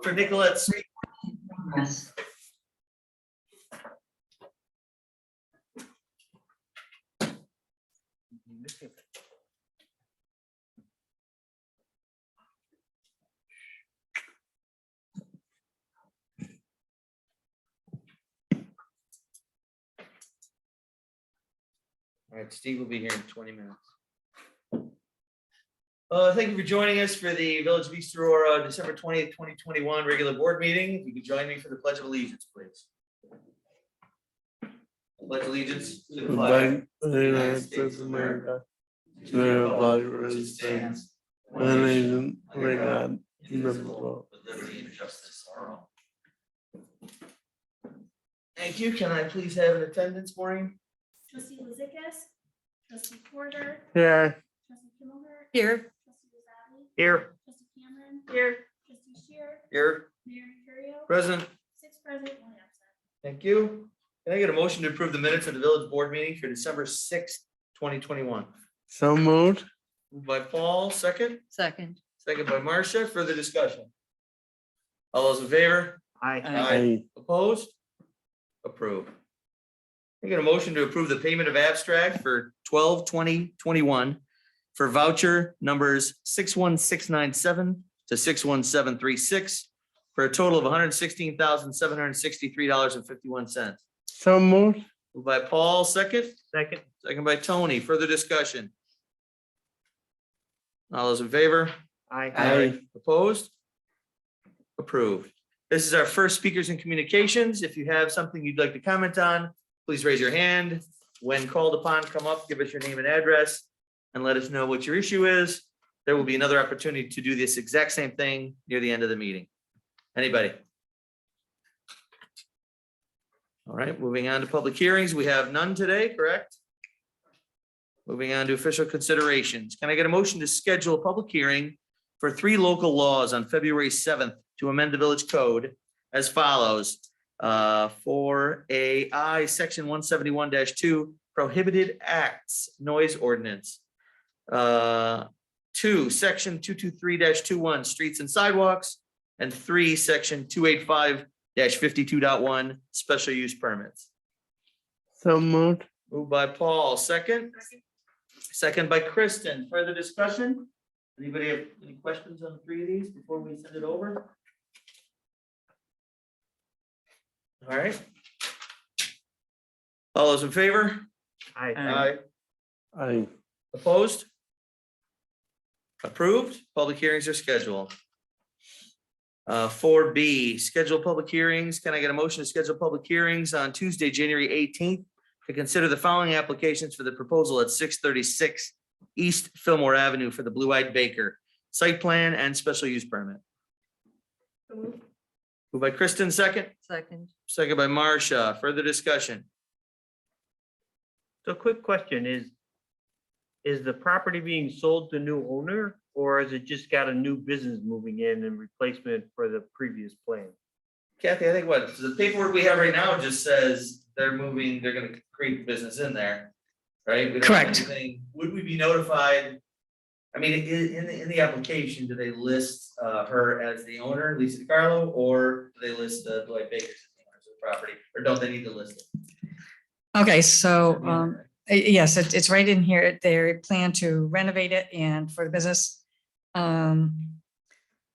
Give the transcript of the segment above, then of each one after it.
for Nicolette Street. Yes. All right, Steve will be here in 20 minutes. Thank you for joining us for the Village of East Aurora, December 20th, 2021 regular board meeting. If you could join me for the Pledge of Allegiance, please. Pledge allegiance to the flag of the United States of America, to the republic for which it stands, one nation, under God, indivisible, with liberty and justice for all. Thank you. Can I please have an attendance, Maureen? Trustee Lizikas, trustee Porter, Here. trustee Kimmelberg, Here. trustee Grisati, Here. trustee Cameron, Here. trustee Shear, Here. Mayor Curio, Present. 6 present, 1 absent. Thank you. Can I get a motion to approve the minutes of the village board meeting for December 6th, 2021? So moved. Moved by Paul, second. Second. Second by Marcia. Further discussion? All those in favor? Aye. Opposed? Approved. I get a motion to approve the payment of abstract for 12/20/21 for voucher numbers 61697 to 61736 for a total of $116,763.51. So moved. Moved by Paul, second. Second. Second by Tony. Further discussion? All those in favor? Aye. Opposed? Approved. This is our first speakers and communications. If you have something you'd like to comment on, please raise your hand. When called upon, come up, give us your name and address, and let us know what your issue is. There will be another opportunity to do this exact same thing near the end of the meeting. Anybody? All right, moving on to public hearings. We have none today, correct? Moving on to official considerations. Can I get a motion to schedule a public hearing for 3 local laws on February 7th to amend the village code as follows? 4AI, section 171-2, prohibited acts, noise ordinance. 2, section 223-21, streets and sidewalks. And 3, section 285-52.1, special use permits. So moved. Moved by Paul, second. Second by Kristen. Further discussion? Anybody have any questions on 3 of these before we send it over? All right. All those in favor? Aye. Aye. Opposed? Approved. Public hearings are scheduled. 4B, schedule public hearings. Can I get a motion to schedule public hearings on Tuesday, January 18th to consider the following applications for the proposal at 636 East Fillmore Avenue for the Blue Eyed Baker site plan and special use permit? Moved by Kristen, second. Second. Second by Marcia. Further discussion? So quick question is the property being sold to new owner or has it just got a new business moving in replacement for the previous plan? Kathy, I think what, so the paperwork we have right now just says they're moving, they're gonna create business in there, right? We don't have Correct. anything. Would we be notified? I mean, in the application, do they list her as the owner, Lisa DiCarlo, or do they list Dwight Baker as the owner of the property, or don't they need to list it? Okay, so yes, it's right in here. They plan to renovate it and for the business.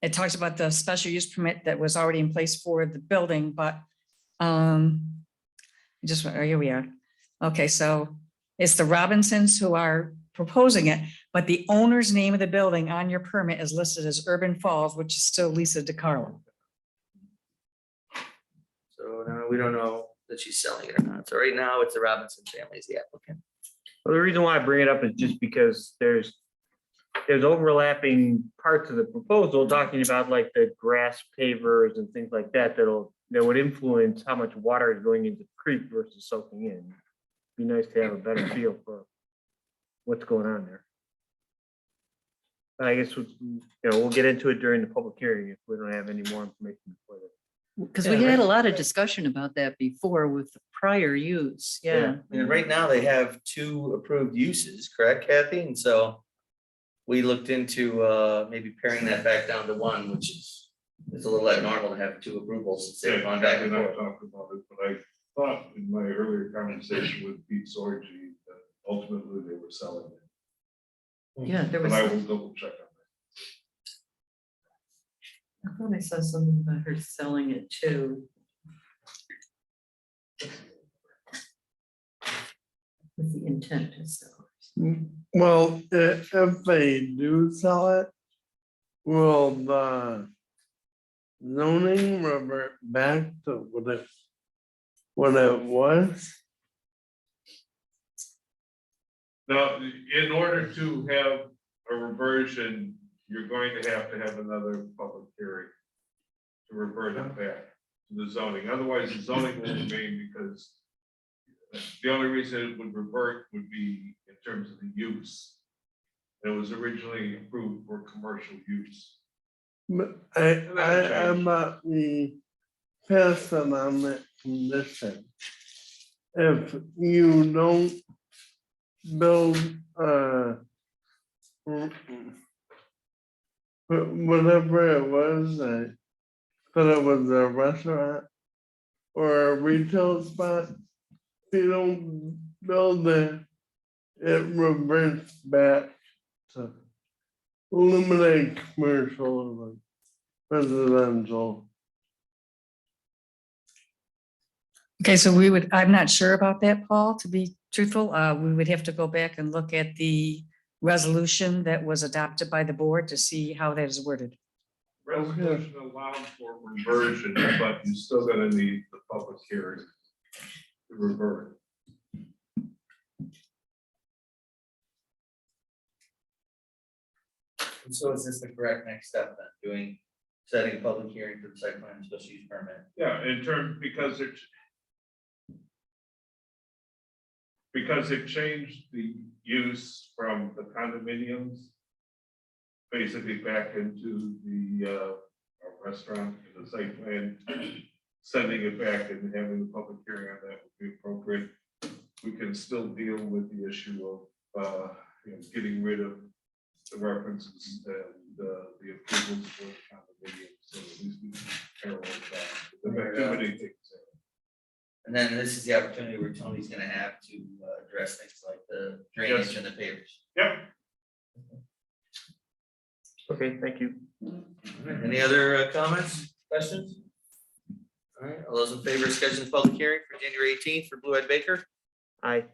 It talks about the special use permit that was already in place for the building, but here we are. Okay, so it's the Robinsons who are proposing it, but the owner's name of the building on your permit is listed as Urban Falls, which is still Lisa DiCarlo. So no, we don't know that she's selling it or not. So right now, it's the Robinson family is the applicant. Well, the reason why I bring it up is just because there's overlapping parts of the proposal talking about like the grass pavers and things like that that would influence how much water is going into the creek versus soaking in. Be nice to have a better feel for what's going on there. But I guess we'll get into it during the public hearing if we don't have any more information before that. Because Yeah, we had right. a lot of discussion about that before with the prior use. Yeah. And right now they have 2 approved uses, correct, Kathy? And so we looked into maybe paring that back down to 1, which is It's a little abnormal to have two approvals instead of going back and I forth. talked about it, but I thought in my earlier conversation with Pete Sorgi that ultimately they were selling it. Yeah, there But was, I I will double check on that. thought I saw something about her selling it too. With the intent to sell. Well, if they do sell it, will the zoning revert back to what it was? Now, in order to have a reversion, you're going to have another public hearing to revert it back to the zoning. Otherwise, the zoning will remain because the only reason it would revert would be in terms of the use. It was originally approved for commercial use. But I thought we passed it on that condition. If you don't build, whatever it was, I thought it was a restaurant or a retail spot, if you don't build it, it reverts back to limited commercial and residential. Okay, so I'm not sure about that, Paul, to be truthful. We would have to go back and look at the resolution that was adopted by the board to see how that is worded. Resolution allowed for reversion, but you still gonna need the public hearing to revert. And so is this the correct next step then, setting a public hearing for the site plan and special use permit? Yeah, in terms, because it changed the use from the condominiums basically back into the restaurant, in the site plan, sending it back and having the public hearing on that would be appropriate. We can still deal with the issue of getting rid of the references and the approvals for the condominiums. So at least we can parallel that. The activity takes care. And then this is the opportunity where Tony's gonna have to address things like the drainage Yes. and the pavers. Yep. Okay, thank you. Any other comments, questions? All right, all those in favor of scheduling the public hearing for January 18th for Blue Head Baker? Aye.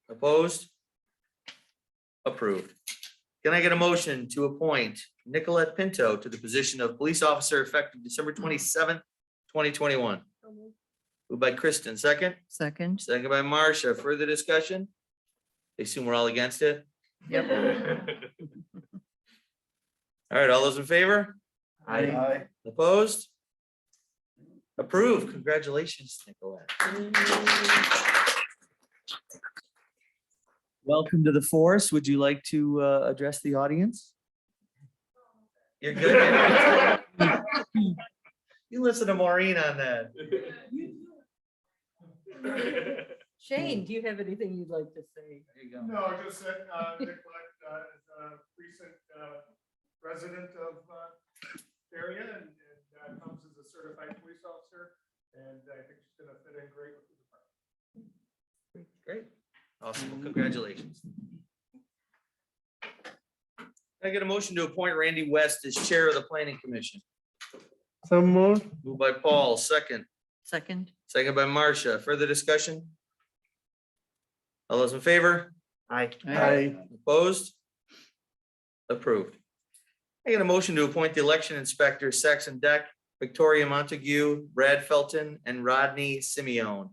Opposed? Approved. Can I get a motion to appoint Nicolette Pinto to the position of police officer effective December 27th, 2021? Moved by Kristen, second. Second. Second by Marcia. Further discussion? They assume we're all against it. All right, all those in favor? Aye. Opposed? Approved. Congratulations, Nicolette. Welcome to the force. Would you like to address the audience? You're good. You listen to Maureen on that. Shane, do you have anything you'd like to say? There you go. No, just that Nicolette is a recent resident of area and comes as a certified police officer. And I think she's gonna fit in great with the department. Great. Awesome. Well, congratulations. Can I get a motion to appoint Randy West as chair of the planning commission? So moved. Moved by Paul, second. Second. Second by Marcia. Further discussion? All those in favor? Aye. Aye. Opposed? Approved. I get a motion to appoint the election inspectors Saxon Deck, Victoria Montague, Brad Felton, and Rodney Simeon.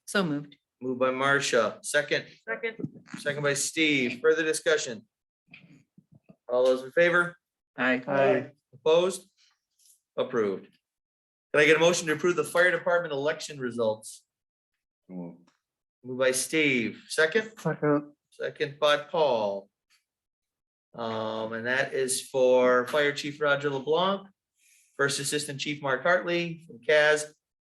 So moved. Moved by Marcia, second. Second by Steve. Further discussion? All those in favor? Aye. Aye. Opposed? Approved. Can I get a motion to approve the fire department election results? Moved by Steve, second. Second. Second by Paul. And that is for Fire Chief Roger LeBlanc, First Assistant Chief Mark Hartley from CAS,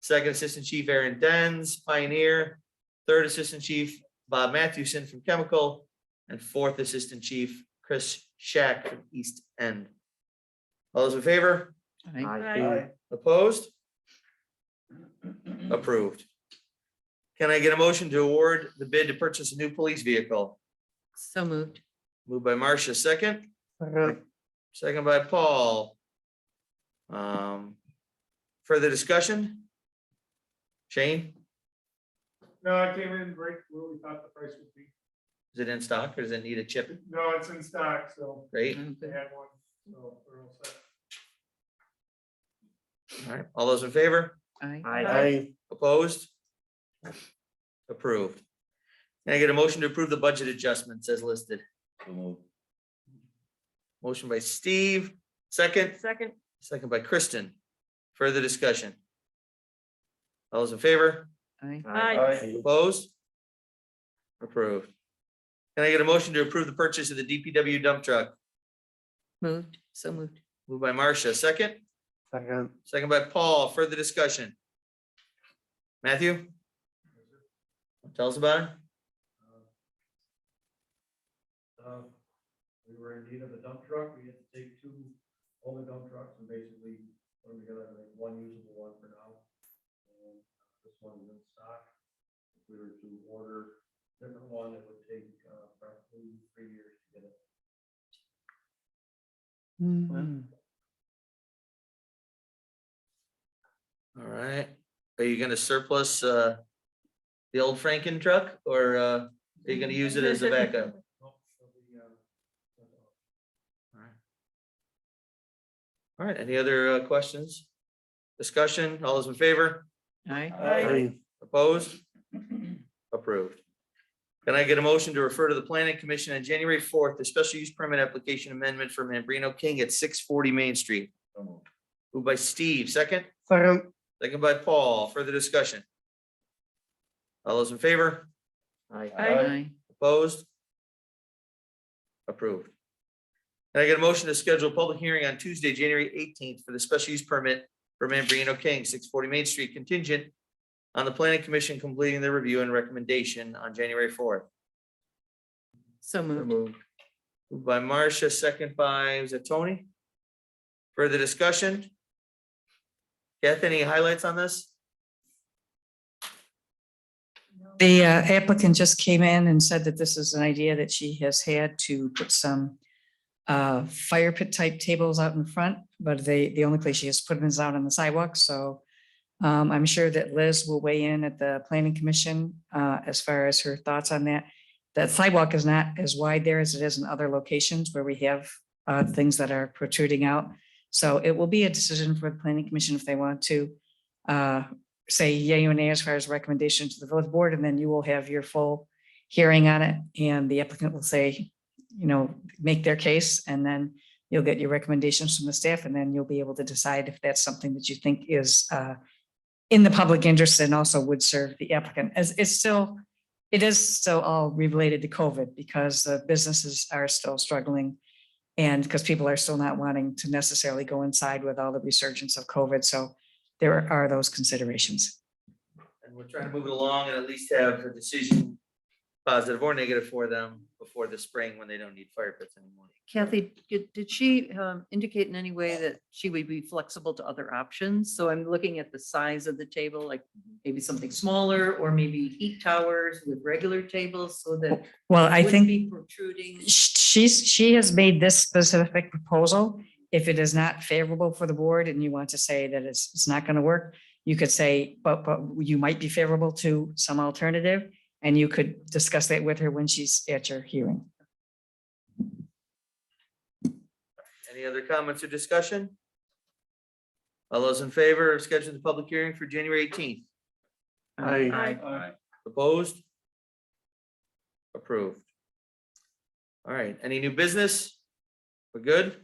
Second Assistant Chief Aaron Denz, Pioneer, Third Assistant Chief Bob Mathewson from Chemical, and Fourth Assistant Chief Chris Shack from East End. All those in favor? Aye. Opposed? Approved. Can I get a motion to award the bid to purchase a new police vehicle? So moved. Moved by Marcia, second. Second. Second by Paul. Further discussion? Shane, No, it came in right where we thought the price would be. is it in stock or does it need a chip? No, it's in stock, so Great. they had one, so we're all set. All right. All those in favor? Aye. Aye. Opposed? Approved. Can I get a motion to approve the budget adjustments as listed? Motion by Steve, second. Second by Kristen. Further discussion? All those in favor? Aye. Opposed? Approved. Can I get a motion to approve the purchase of the DPW dump truck? Moved. So moved. Moved by Marcia, second. Second. Second by Paul. Further discussion? Matthew? Tell us about it. We were in need of a dump truck. We had to take two older dump trucks and basically put them together to make one usable one for now. And this one is in stock. If we were to order a different one, it would take practically 3 years to get it. All right. Are you gonna surplus the old Franken truck or are you gonna use it as a backup? Nope, it'll be, All right, any other questions? Discussion, all those in favor? Aye. Opposed? Approved. Can I get a motion to refer to the planning commission on January 4th, the special use permit application amendment for Mambrino King at 640 Main Street? Moved by Steve, second, Second. second by Paul, further discussion. All those in favor? Aye. Opposed? Approved. Can I get a motion to schedule a public hearing on Tuesday, January 18th for the special use permit for Mambrino King, 640 Main Street, contingent on the planning commission completing the review and recommendation on January 4th? So moved. Moved. Moved by Marcia, second by, was it Tony? Further discussion? Kath, any highlights on this? The applicant just came in and said that this is an idea that she has had to put some fire pit type tables out in front, but the only place she has put them is out on the sidewalk. So I'm sure that Liz will weigh in at the planning commission as far as her thoughts on that. That sidewalk is not as wide there as it is in other locations where we have things that are protruding out. So it will be a decision for the planning commission if they want to say yay or nay as far as recommendation to the village board, and then you will have your full hearing on it, and the applicant will say, you know, make their case, and then you'll get your recommendations from the staff, and then you'll be able to decide if that's something that you think is in the public interest and also would serve the applicant. As it is still all related to COVID because the businesses are still struggling and because people are still not wanting to necessarily go inside with all the resurgence of COVID. So there are those considerations. And we're trying to move it along and at least have a decision, positive or negative for them before the spring when they don't need fire pits anymore. Kathy, did she indicate in any way that she would be flexible to other options? So I'm looking at the size of the table, like maybe something smaller or maybe heat towers with regular tables so that Well, I wouldn't think be protruding. she has made this specific proposal. If it is not favorable for the board and you want to say that it's not going to work, you could say, but you might be favorable to some alternative, and you could discuss that with her when she's at your hearing. Any other comments or discussion? All those in favor of scheduling the public hearing for January 18th? Aye. Opposed? Approved. All right, any new business? We're good?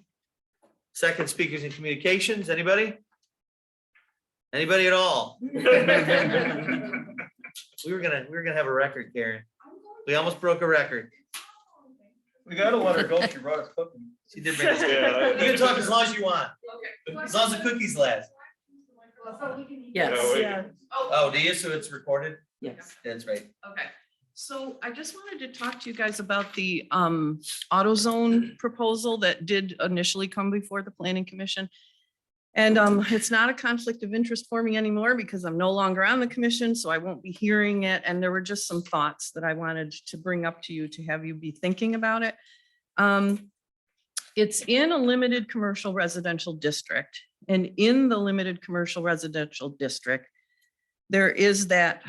Second, speakers and communications, anybody? Anybody at all? We were gonna have a record, Karen. We almost broke a record. We gotta let her go. She brought us cookies. She did bring us. You can talk as long as you want, as long as the cookies last. Yes. No, wait. Yeah. Oh, do you? So it's recorded? Yes. That's right. Okay. So I just wanted to talk to you guys about the AutoZone proposal that did initially come before the Planning Commission. And it's not a conflict of interest for me anymore because I'm no longer on the commission, so I won't be hearing it. And there were just some thoughts that I wanted to bring up to you to have you be thinking about it. It's in a limited commercial residential district, and in the limited commercial residential district, there is that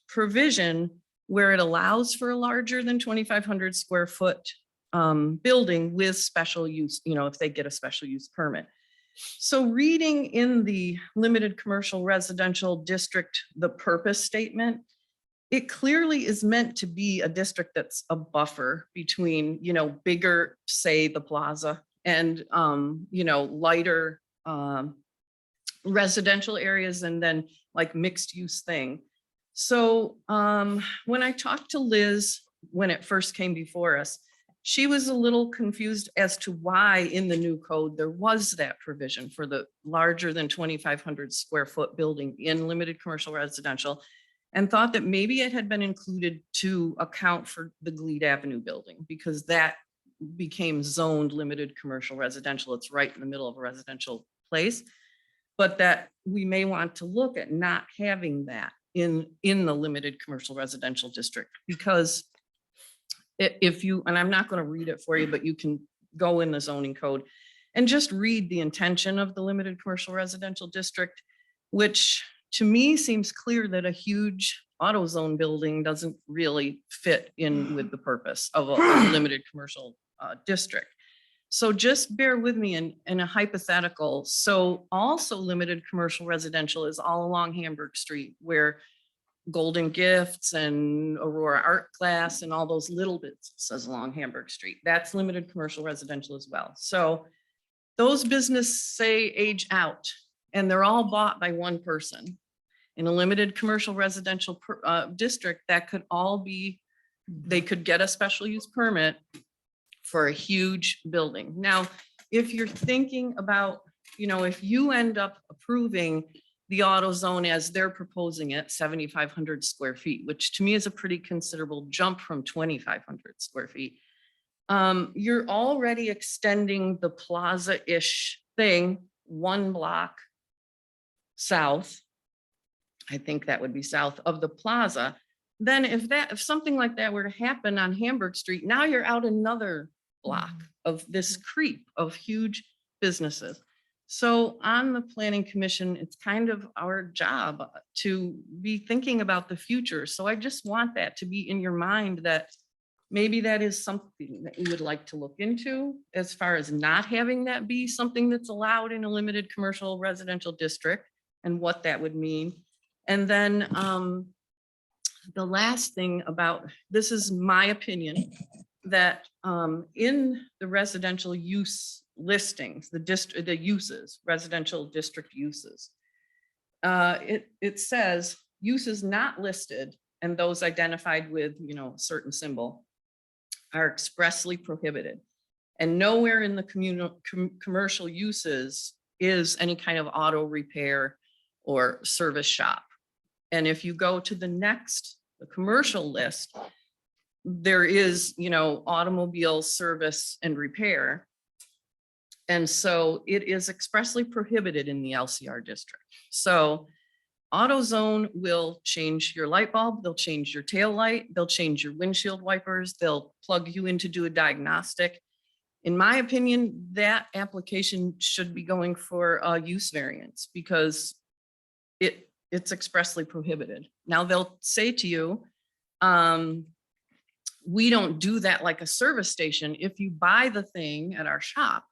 provision where it allows for a larger than 2,500 square foot building with special use, if they get a special use permit. So reading in the limited commercial residential district, the purpose statement, it clearly is meant to be a district that's a buffer between, bigger, say the plaza, and, lighter residential areas, and then like mixed use thing. So when I talked to Liz, when it first came before us, she was a little confused as to why in the new code there was that provision for the larger than 2,500 square foot building in limited commercial residential, and thought that maybe it had been included to account for the Glebe Avenue building because that became zoned limited commercial residential. It's right in the middle of a residential place, but that we may want to look at not having that in the limited commercial residential district, because if you, and I'm not going to read it for you, but you can go in the zoning code and just read the intention of the limited commercial residential district, which to me seems clear that a huge AutoZone building doesn't really fit in with the purpose of a limited commercial district. So just bear with me in a hypothetical. So also limited commercial residential is all along Hamburg Street, where Golden Gifts and Aurora Art Class and all those little businesses along Hamburg Street. That's limited commercial residential as well. So those businesses say age out, and they're all bought by one person. In a limited commercial residential district, that could all be, they could get a special use permit for a huge building. Now, if you're thinking about, if you end up approving the AutoZone as they're proposing it, 7,500 square feet, which to me is a pretty considerable jump from 2,500 square feet. You're already extending the plaza-ish thing one block south. I think that would be south of the plaza. Then if something like that were to happen on Hamburg Street, now you're out another block of this creep of huge businesses. So on the Planning Commission, it's kind of our job to be thinking about the future. So I just want that to be in your mind, that maybe that is something that you would like to look into as far as not having that be something that's allowed in a limited commercial residential district and what that would mean. And then the last thing about, this is my opinion, that in the residential use listings, the uses, residential district uses, it says uses not listed and those identified with, a certain symbol are expressly prohibited. And nowhere in the commercial uses is any kind of auto repair or service shop. And if you go to the next, the commercial list, there is, automobile service and repair. And so it is expressly prohibited in the LCR district. So AutoZone will change your light bulb, they'll change your tail light, they'll change your windshield wipers, they'll plug you in to do a diagnostic. In my opinion, that application should be going for a use variance because it's expressly prohibited. Now they'll say to you, we don't do that like a service station. If you buy the thing at our shop,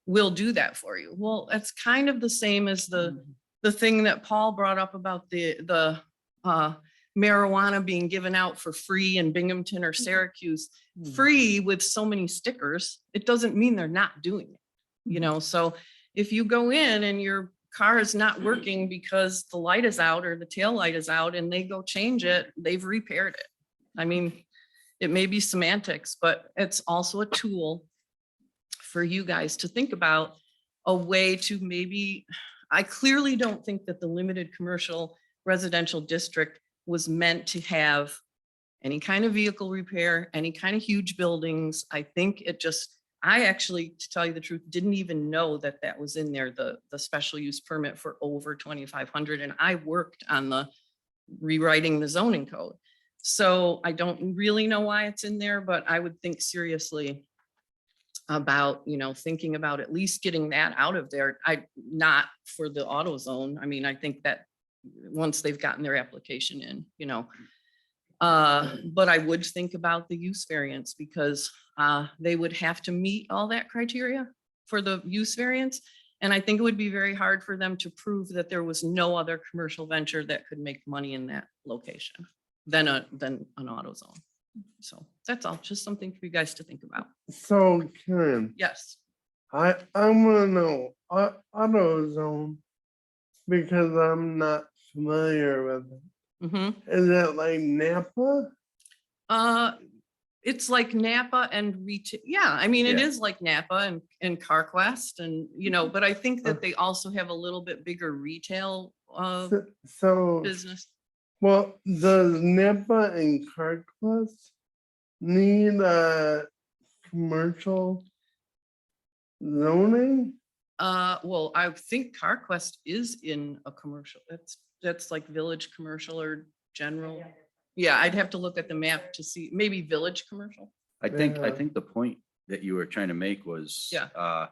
we'll do that for you. Well, that's kind of the same as the thing that Paul brought up about the marijuana being given out for free in Binghamton or Syracuse, free with so many stickers. It doesn't mean they're not doing it, So if you go in and your car is not working because the light is out or the tail light is out and they go change it, they've repaired it. I mean, it may be semantics, but it's also a tool for you guys to think about a way to maybe, I clearly don't think that the limited commercial residential district was meant to have any kind of vehicle repair, any kind of huge buildings. I think it just, I actually, to tell you the truth, didn't even know that that was in there, the special use permit for over 2,500. And I worked on the rewriting the zoning code. So I don't really know why it's in there, but I would think seriously about, thinking about at least getting that out of there. Not for the auto zone. I mean, I think that once they've gotten their application in, but I would think about the use variance because they would have to meet all that criteria for the use variance. And I think it would be very hard for them to prove that there was no other commercial venture that could make money in that location than an auto zone. So that's all, just something for you guys to think about. So Karen, Yes. I wanna know, AutoZone, because I'm not familiar with it. Mhm. Is it like Napa? It's like Napa and retail. Yeah, I mean, it Yeah. is like Napa and CarQuest and, but I think that they also have a little bit bigger retail So, business. well, does Napa and CarQuest need a commercial zoning? Well, I think CarQuest is in a commercial. That's like village commercial or general. Yeah, I'd have to look at the map to see, maybe village commercial. I think Yeah. the point that you were trying to make was Yeah.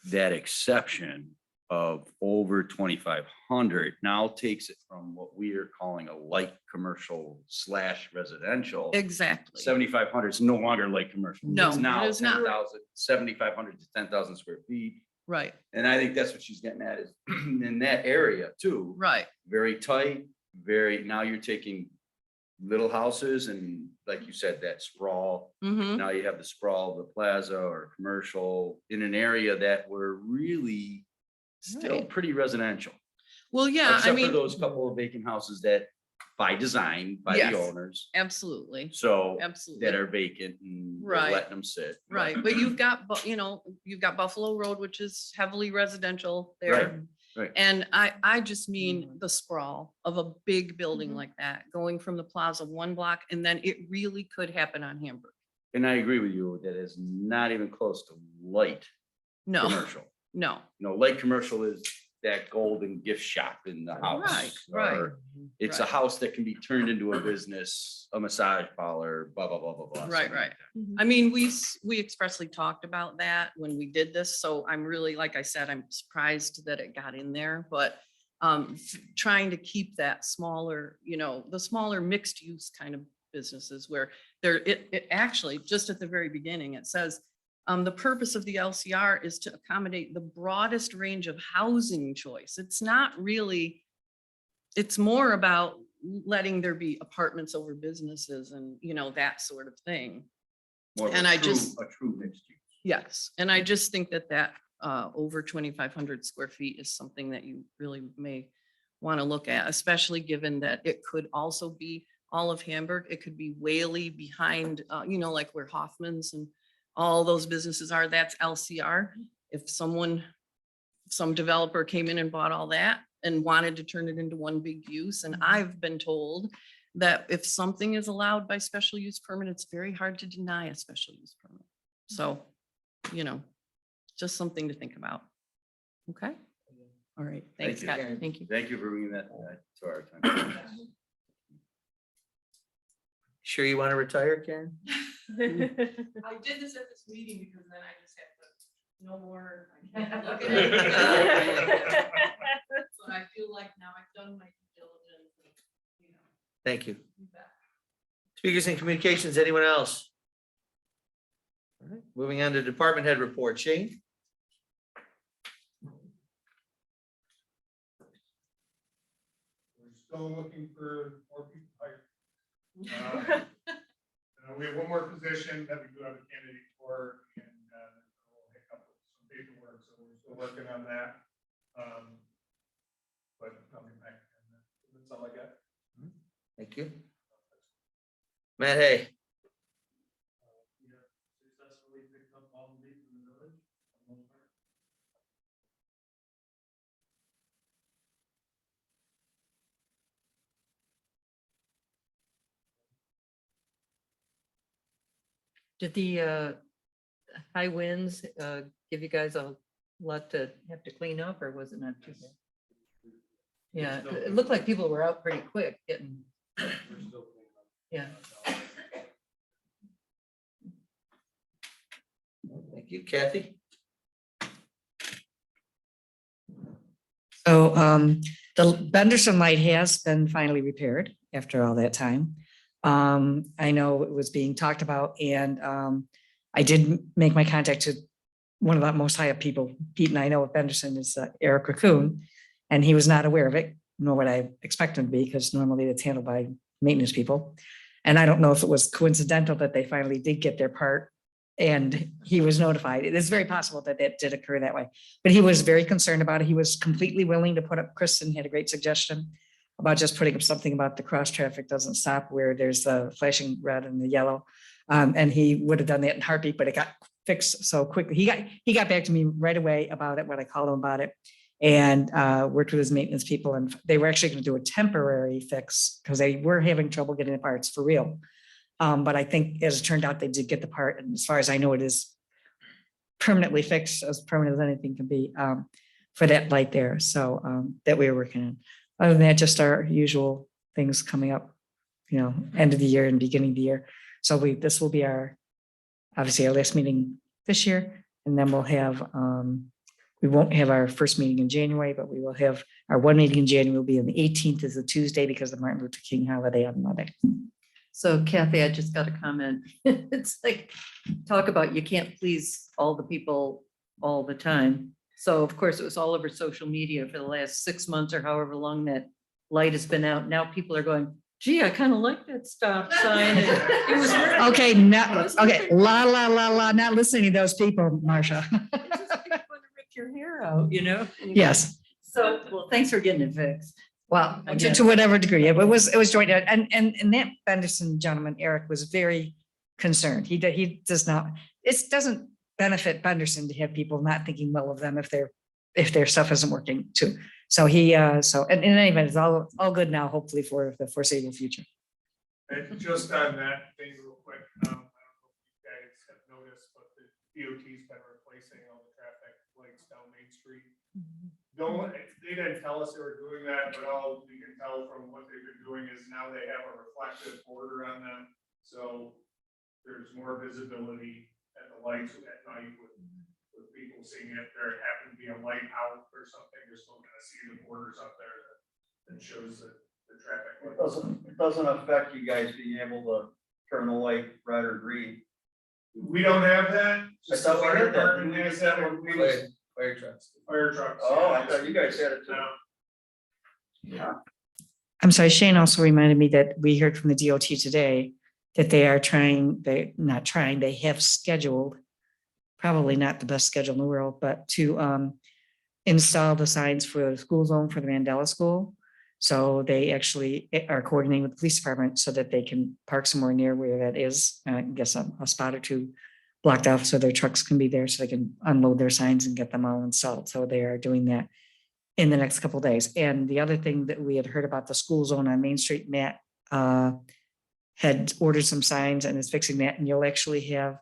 that exception of over 2,500 now takes it from what we are calling a light commercial / residential. Exactly. 7,500 is no longer light commercial. No, It's it now is not. 10,000, 7,500 to 10,000 square feet. Right, And I think that's what she's getting at is in that area too. right. Very tight, now you're taking little houses and like you said, that sprawl. Hmm. Now you have the sprawl of the plaza or commercial in an area that were really still Right. pretty residential. Well, yeah, I Except for mean, those couple of vacant houses that by design, by Yes. the owners, absolutely, so that absolutely. are vacant and we're Right. letting them sit. Right, but you've got, you've got Buffalo Road, which is heavily residential Right, there. right. And I just mean the sprawl of a big building like that, going from the plaza one block, and then it really could happen on Hamburg. And I agree with you, that is not even close to light No, commercial. no, Light commercial is that golden gift shop in the house. right. or It's a Right. house that can be turned into a business, a massage parlor, blah, blah, blah, blah, blah. Right, something right. like that. I mean, we expressly talked about that when we did this, so I'm really, like I said, I'm surprised that it got in there, but trying to keep that smaller, the smaller mixed use kind of businesses where it actually, just at the very beginning, it says the purpose of the LCR is to accommodate the broadest range of housing choice. It's not really, it's more about letting there be apartments over businesses and, that sort of thing. More of And a I true- just- A true mixed use. Yes, and I just think that over 2,500 square feet is something that you really may want to look at, especially given that it could also be all of Hamburg. It could be Whaley behind, like where Hoffman's and all those businesses are, that's LCR. If some developer came in and bought all that and wanted to turn it into one big use, and I've been told that if something is allowed by special use permit, it's very hard to deny a special use permit. So, just something to think about. Okay? All right, thanks, you. Scott. Thank you. Thank you for bringing that to our time. Sure you want to retire, Karen? I did this at this meeting because then I just have to, no more. I can't look at it. So I feel like now I've done my due diligence. Thank you. You bet. Speakers and communications, anyone else? All right, moving on to department head report, Shane. We're still looking for more people hired. We have one more position that we do have a candidate for, and we'll pick up some paperwork, so we're still working on that. But nothing back. That's all I got. Thank you. Matt Hay. We have successfully picked up all the leads in the village. for the most part. Did the high winds give you guys a lot to have to clean up, or was it not too bad? Yeah, it looked like people were out pretty quick getting, yeah. Thank you, Kathy. So the Benderson light has been finally repaired after all that time. I know it was being talked about, and I did make my contact to one of the most high up people. Pete and I know of Benderson is Eric Raccoon, and he was not aware of it, nor would I expect him to be, because normally it's handled by maintenance people. And I don't know if it was coincidental that they finally did get their part and he was notified. It is very possible that that did occur that way, but he was very concerned about it. He was completely willing to put up, Kristen had a great suggestion about just putting up something about the cross traffic doesn't stop where there's the flashing red and the yellow. And he would have done that in a heartbeat, but it got fixed so quickly. He got back to me right away about it when I called him about it, and worked with his maintenance people, and they were actually going to do a temporary fix because they were having trouble getting the parts for real. But I think as it turned out, they did get the part, and as far as I know, it is permanently fixed, as permanent as anything can be, for that light there. So that we were working on. Other than that, just our usual things coming up, end of the year and beginning of the year. So this will be obviously our last meeting this year, and then we'll have, we won't have our first meeting in January, but we will have our one meeting in January will be on the 18th is a Tuesday because of the Martin Luther King holiday on Monday. So Kathy, I just got a comment. It's like, talk about you can't please all the people all the time. So of course, it was all over social media for the last 6 months or however long that light has been out. Now people are going, gee, I kind of like that stop sign. It was working. Okay, not listening to those people, Marcia. It's just like you want to rip your hair out, Yes. So, well, thanks for getting it fixed. Well, I to guess. whatever degree, it was joined, and that Benderson gentleman, Eric, was very concerned. He does not, it doesn't benefit Benderson to have people not thinking well of them if their stuff isn't working too. So and in any event, it's all good now, hopefully for the foreseeable future. And just on that thing real quick, I don't know if you guys have noticed, but the DOT's been replacing all the traffic lights down Main Street. They didn't tell us they were doing that, but all we can tell from what they've been doing is now they have a reflective border on them. So there's more visibility at the lights at night with people seeing if there happen to be a light out or something, you're still gonna see the borders up there that shows the traffic. It doesn't affect you guys being able to turn the light red or green. We don't have that. I thought we had that. Department has that when we was Fire trucks. fire trucks. Oh, I thought you guys had it too. No. I'm sorry, Shane also reminded me that we heard from the DOT today that they have scheduled, probably not the best schedule in the world, but to install the signs for the school zone for the Mandela School. So they actually are coordinating with the police department so that they can park somewhere near where that is. I guess a spot or two blocked off so their trucks can be there so they can unload their signs and get them all installed. So they are doing that in the next couple of days. And the other thing that we had heard about the school zone on Main Street, Matt had ordered some signs and is fixing that. And you'll actually have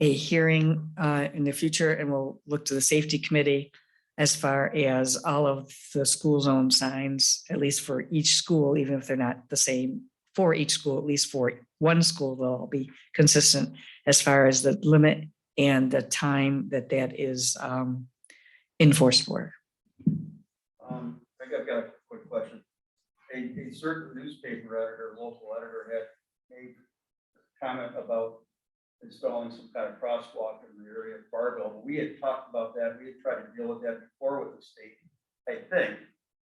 a hearing in the future, and we'll look to the safety committee as far as all of the school zone signs, at least for each school, even if they're not the same for each school, at least for one school, they'll all be consistent as far as the limit and the time that is enforced for. I got a quick question. A certain newspaper editor, local editor, had made a comment about installing some kind of crosswalk in the area of Barville. We had talked about that. We had tried to deal with that before with the state, I think,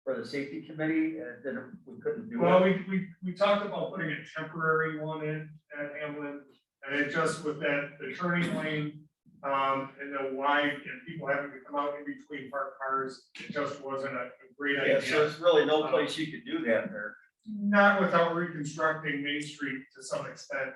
for the safety committee, and we couldn't do Well, it. we talked about putting a temporary one in at Hamlin, and it just with that, the turning lane, and the wide, and people having to come out in between parked cars, it just wasn't a great Yeah, so idea. there's really no place you could do that there. Not without reconstructing Main Street to some extent.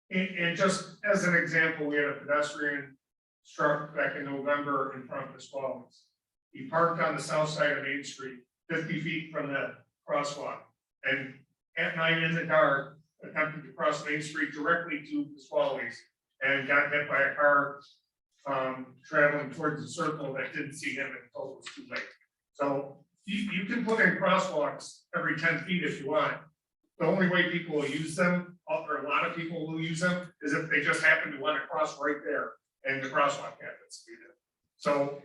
And just as an example, we had a pedestrian struck back in November in front of the Swallows. He parked on the south side of Main Street, 50 feet from the crosswalk. And at night in the dark, attempted to cross Main Street directly to Pasquale's and got hit by a car traveling towards the circle that didn't see him until it was too late. So you can put in crosswalks every 10 feet if you want. The only way people will use them, or a lot of people will use them, is if they just happen to want to cross right there and the crosswalk happens to be there. So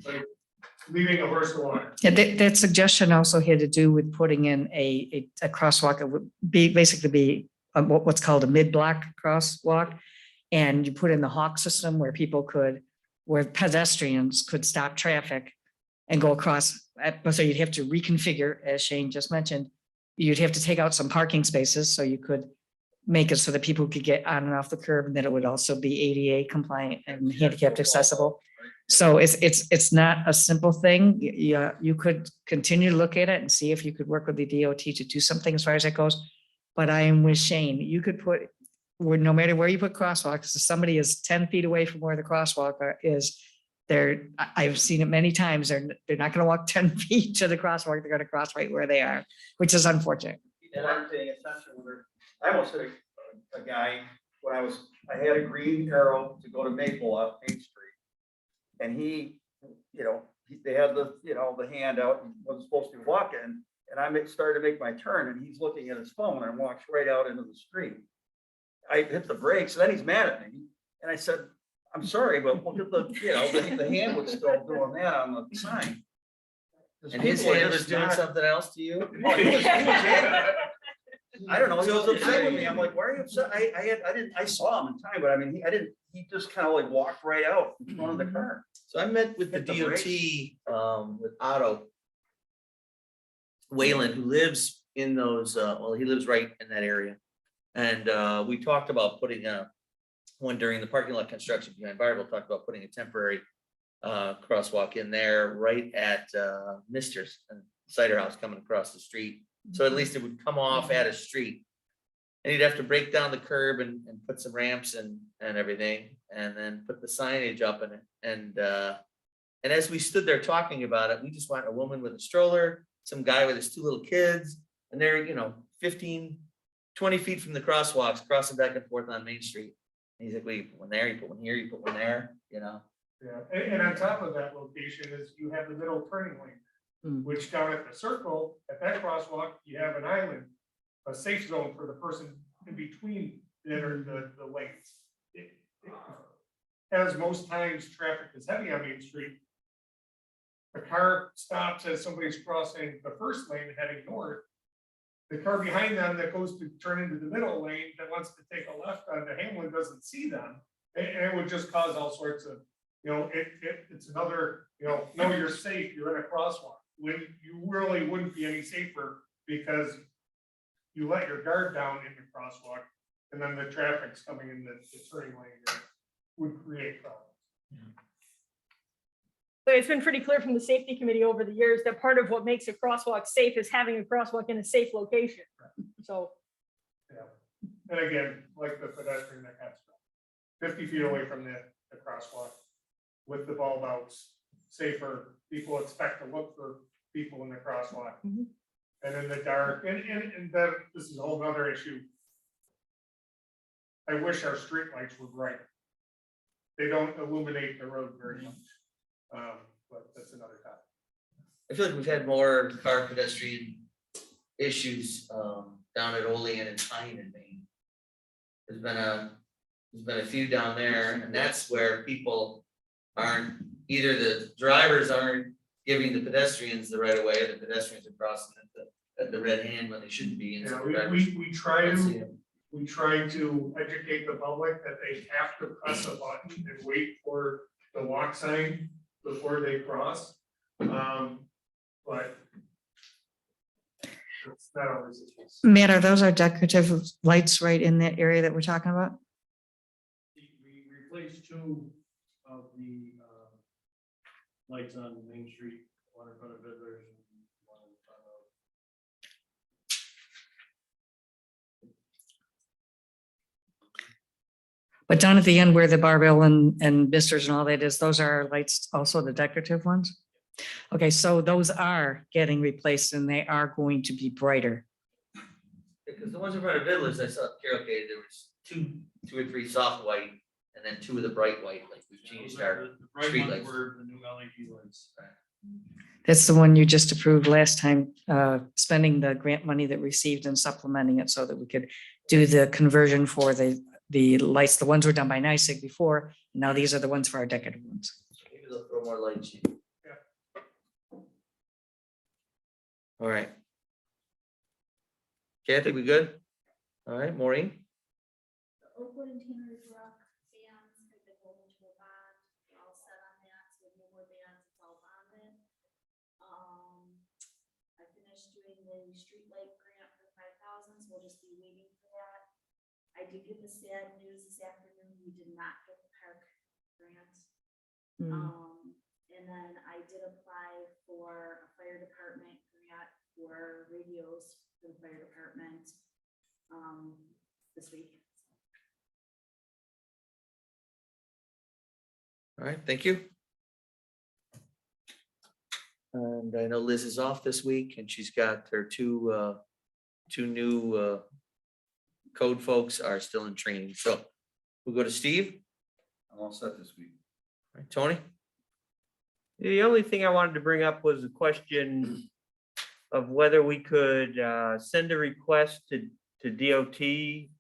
like leaving a horse to water. Yeah, that suggestion also had to do with putting in a crosswalk. It would basically be what's called a mid-block crosswalk. And you put in the hawk system where where pedestrians could stop traffic and go across. So you'd have to reconfigure, as Shane just mentioned, you'd have to take out some parking spaces so you could make it so that people could get on and off the curb, and that it would also be ADA compliant and handicapped accessible. So it's not a simple thing. You could continue to look at it and see if you could work with the DOT to do something as far as that goes. But I am with Shane. You could no matter where you put crosswalks, if somebody is 10 feet away from where the crosswalk is, I've seen it many times. They're not going to walk 10 feet to the crosswalk. They're going to cross right where they are, which is unfortunate. And I'm paying attention where, I almost hit a guy when I had a green arrow to go to Maple off Main Street. And he, they had the hand out and wasn't supposed to be walking. And I started to make my turn and he's looking at his phone and walks right out into the street. I hit the brakes and then he's mad at me. And I said, I'm sorry, but look at the hand was still doing that on the sign. And his hand was doing something else to you? Oh, he was I don't know, he was upset with me. I'm like, why are you upset? I saw him in time, but I mean, he just kind of like walked right out in front of the car. So I met with the Hit the DOT, with Otto Whalen, who lives in those, he lives right in that area. And we talked about putting one during the parking lot construction behind Barville, talked about putting a temporary crosswalk in there right at Mister's and Cider House coming across the street. So at least it would come off at a street. And you'd have to break down the curb and put some ramps and everything, and then put the signage up in it. And as we stood there talking about it, we just want a woman with a stroller, some guy with his two little kids, and they're, 15, 20 feet from the crosswalks, crossing back and forth on Main Street. And he's like, well, you put one there, you put one here, you put one there, Yeah, and on top of that location is you have the middle turning lane, which down at the circle, at that crosswalk, you have an island, a safe zone for the person in between the lanes. As most times traffic is heavy on Main Street, the car stops as somebody's crossing the first lane heading north. The car behind them that goes to turn into the middle lane that wants to take a left on the Hamlin doesn't see them. And it would just cause all sorts of, it's another, no, you're safe, you're in a crosswalk. When you really wouldn't be any safer because you let your guard down in the crosswalk and then the traffic's coming in the turning lane that would create problems. But it's been pretty clear from the safety committee over the years that part of what makes a crosswalk safe is having a crosswalk in a safe location. So, And again, like the pedestrian that got struck, 50 feet away from the crosswalk with the bulb outs, safer. People expect to look for people in the crosswalk. And in the dark, and then this is a whole nother issue. I wish our streetlights were bright. They don't illuminate the road very much. But that's another topic. I feel like we've had more car pedestrian issues down at Olean and Pine in Maine. There's been a few down there, and that's where people aren't, either the drivers aren't giving the pedestrians the right of way, or the pedestrians are crossing at the red hand when they shouldn't be. And so the drivers We try don't see to them. we try to educate the public that they have to press a button and wait for the walk sign before they cross. But it's not always the case. Matt, are those our decorative lights right in that area that we're talking about? We replaced two of the lights on Main Street, one in front of Visitors and one in front of. But down at the end where the barbell and Misters and all that is, those are our lights, also the decorative ones? Okay, so those are getting replaced and they are going to be brighter. Because the ones in front of Vidler's, I saw at Carol K, there was two or three soft white, and then two of the bright white, like we've changed our street lights. The new LED lights. That's the one you just approved last time, spending the grant money that we received and supplementing it so that we could do the conversion for the lights. The ones were done by NICEAG before. Now these are the ones for our decorative ones. Maybe they'll throw more lights. All right. Kathy, we good? All right, Maureen? The Oakwood and Tanner's Rock bands have been rolled into a bond. We're all set on that, so no more bands, it's all bonded. I finished doing the streetlight grant for 5,000, so we'll just be waiting for that. I did get the sad news this afternoon, we did not get the park grant. And then I did apply for a fire department grant for radios for the fire department this week. All right, thank you. And I know Liz is off this week and she's got her two new code folks are still in training. So we'll go to Steve. I'm all set this week. All right, Tony? The only thing I wanted to bring up was a question of whether we could send a request to DOT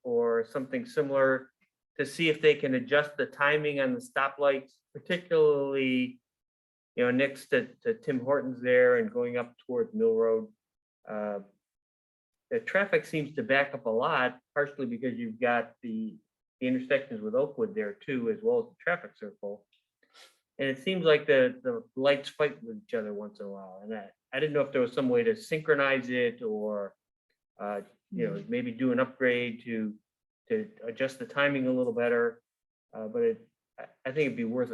or something similar to see if they can adjust the timing on the stoplights, particularly, next to Tim Hortons there and going up towards Mill Road. The traffic seems to back up a lot, partially because you've got the intersections with Oakwood there too, as well as the traffic circle. And it seems like the lights fight with each other once in a while. And I didn't know if there was some way to synchronize it or, maybe do an upgrade to adjust the timing a little better. But I think it'd be worth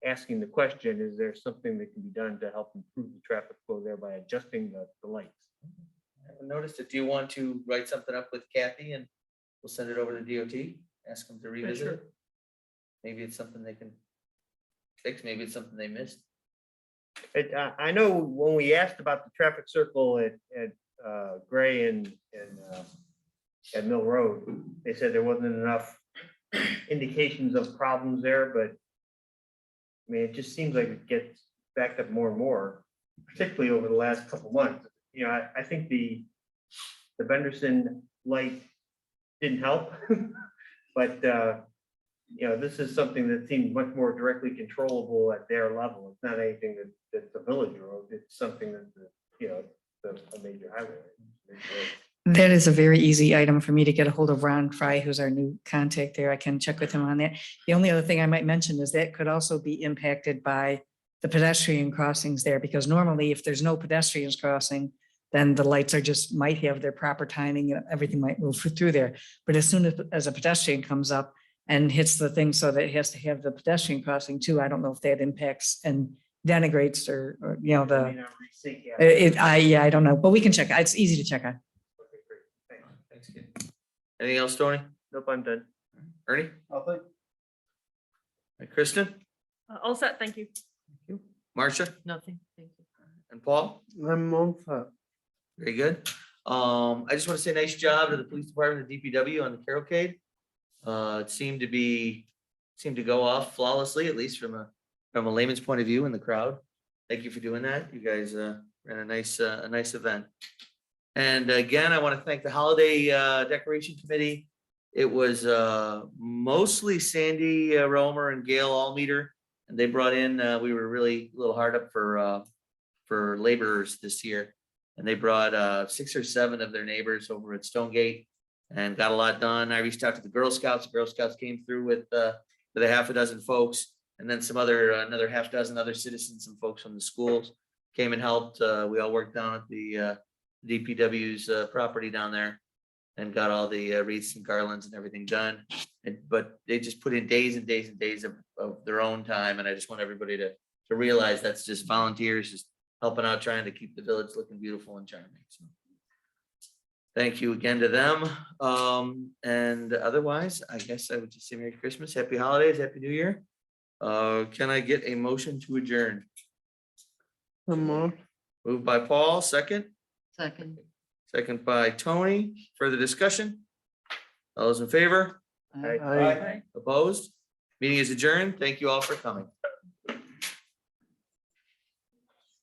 asking the question, is there something that can be done to help improve the traffic flow there by adjusting the lights? I haven't noticed it. Do you want to write something up with Kathy and we'll send it over to DOT? Ask them to revisit it? Maybe it's something they can fix. Maybe it's something they missed. I know when we asked about the traffic circle at Gray and at Mill Road, they said there wasn't enough indications of problems there, but I mean, it just seems like it gets backed up more and more, particularly over the last couple months. I think the Benderson light didn't help, but this is something that seems much more directly controllable at their level. It's not anything that's a village road. It's something that's a major highway. That is a very easy item for me to get a hold of Ron Fry, who's our new contact there. I can check with him on that. The only other thing I might mention is that could also be impacted by the pedestrian crossings there, because normally if there's no pedestrians crossing, then the lights might have their proper timing and everything might move through there. But as soon as a pedestrian comes up and hits the thing so that it has to have the pedestrian crossing too, I don't know if that impacts and denigrates or I don't know, but we can check. It's easy to check on. Thanks, kid. Anything else, Tony? Nope, I'm done. Ernie? Nothing. And Kristen? All set, thank you. Marcia? Nothing, thank you. And Paul? I'm all set. Very good. I just want to say nice job to the police department, the DPW on the cavalcade. It seemed to go off flawlessly, at least from a layman's point of view in the crowd. Thank you for doing that. You guys ran a nice event. And again, I want to thank the holiday decoration committee. It was mostly Sandy Romer and Gail Allmeter, and they brought in. We were really a little hard up for laborers this year, and they brought 6 or 7 of their neighbors over at Stonegate and got a lot done. I reached out to the Girl Scouts. The Girl Scouts came through with a half a dozen folks, and then another half dozen other citizens and folks from the schools came and helped. We all worked down at the DPW's property down there and got all the wreaths and garlands and everything done. But they just put in days and days and days of their own time. And I just want everybody to realize that's just volunteers, just helping out, trying to keep the village looking beautiful and charming. So thank you again to them. And otherwise, I guess I would just say Merry Christmas, Happy Holidays, Happy New Year. Can I get a motion to adjourn? I'm all Moved by Paul, second. second by Tony. Further discussion? All those in favor? I. Opposed? Meeting is adjourned. Thank you all for coming.